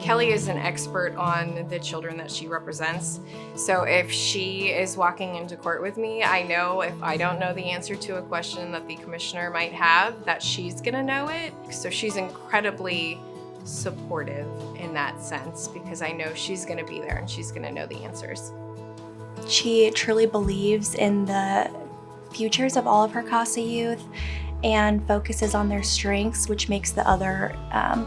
Kelly is an expert on the children that she represents. So if she is walking into court with me, I know if I don't know the answer to a question that the commissioner might have, that she's gonna know it. So she's incredibly supportive in that sense because I know she's gonna be there and she's gonna know the answers. She truly believes in the futures of all of her CASA youth and focuses on their strengths, which makes the other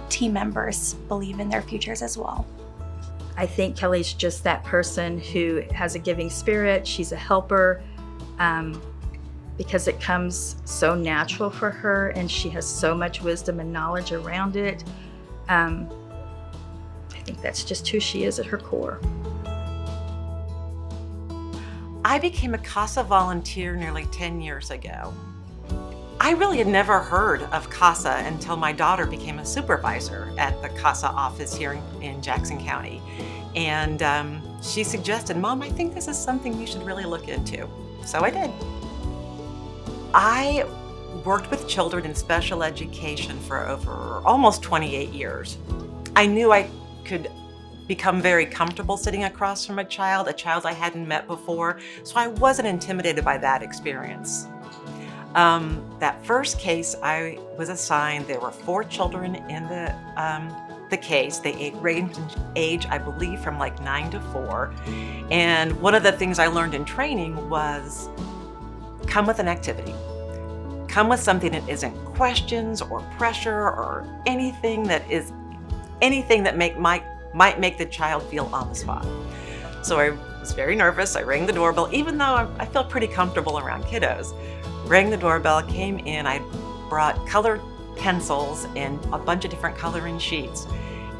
team members believe in their futures as well. I think Kelly's just that person who has a giving spirit. She's a helper because it comes so natural for her and she has so much wisdom and knowledge around it. I think that's just who she is at her core. I became a CASA volunteer nearly 10 years ago. I really had never heard of CASA until my daughter became a supervisor at the CASA office here in Jackson County. And she suggested, Mom, I think this is something you should really look into. So I did. I worked with children in special education for over almost 28 years. I knew I could become very comfortable sitting across from a child I hadn't met before, so I wasn't intimidated by that experience. That first case I was assigned, there were 4 children in the case. They ranged in age, I believe, from like 9 to 4. And one of the things I learned in training was come with an activity. Come with something that isn't questions or pressure or anything that might make the child feel on the spot. So I was very nervous. I rang the doorbell, even though I felt pretty comfortable around kiddos. Rang the doorbell, came in, I brought colored pencils and a bunch of different coloring sheets.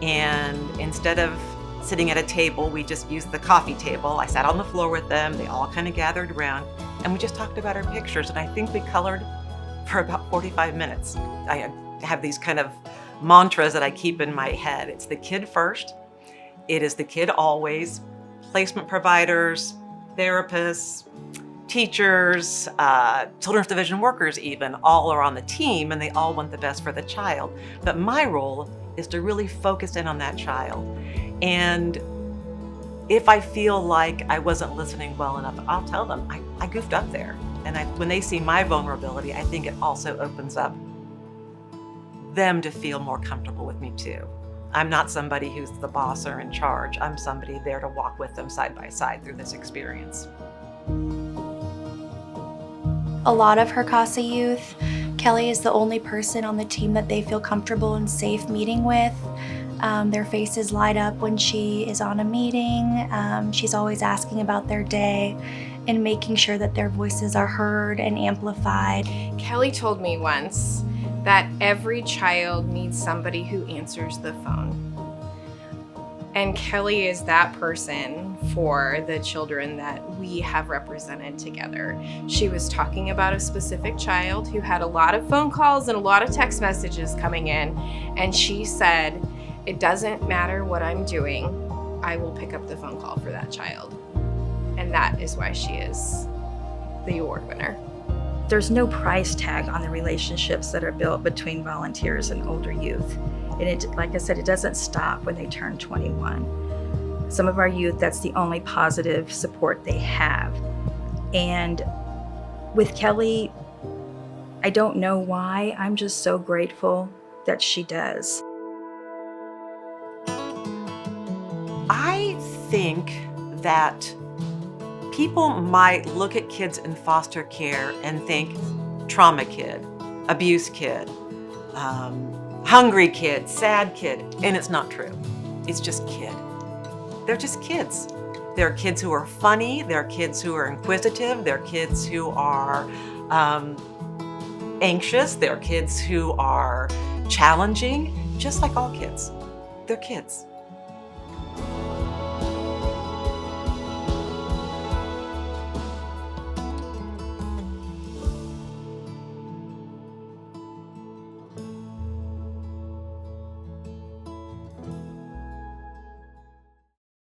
And instead of sitting at a table, we just used the coffee table. I sat on the floor with them, they all kind of gathered around, and we just talked about our pictures. And I think we colored for about 45 minutes. I have these kind of mantras that I keep in my head. It's the kid first, it is the kid always, placement providers, therapists, teachers, children's division workers even, all are on the team and they all want the best for the child. But my role is to really focus in on that child. And if I feel like I wasn't listening well enough, I'll tell them I goofed up there. And when they see my vulnerability, I think it also opens up them to feel more comfortable with me too. I'm not somebody who's the boss or in charge. I'm somebody there to walk with them side by side through this experience. A lot of her CASA youth, Kelly is the only person on the team that they feel comfortable and safe meeting with. Their faces light up when she is on a meeting. She's always asking about their day and making sure that their voices are heard and amplified. Kelly told me once that every child needs somebody who answers the phone. And Kelly is that person for the children that we have represented together. She was talking about a specific child who had a lot of phone calls and a lot of text messages coming in, and she said, it doesn't matter what I'm doing, I will pick up the phone call for that child. And that is why she is the award winner. There's no price tag on the relationships that are built between volunteers and older youth. And it, like I said, it doesn't stop when they turn 21. Some of our youth, that's the only positive support they have. And with Kelly, I don't know why, I'm just so grateful that she does. I think that people might look at kids in foster care and think trauma kid, abuse kid, hungry kid, sad kid, and it's not true. It's just kid. They're just kids. There are kids who are funny, there are kids who are inquisitive, there are kids who are anxious, there are kids who are challenging, just like all kids. They're kids.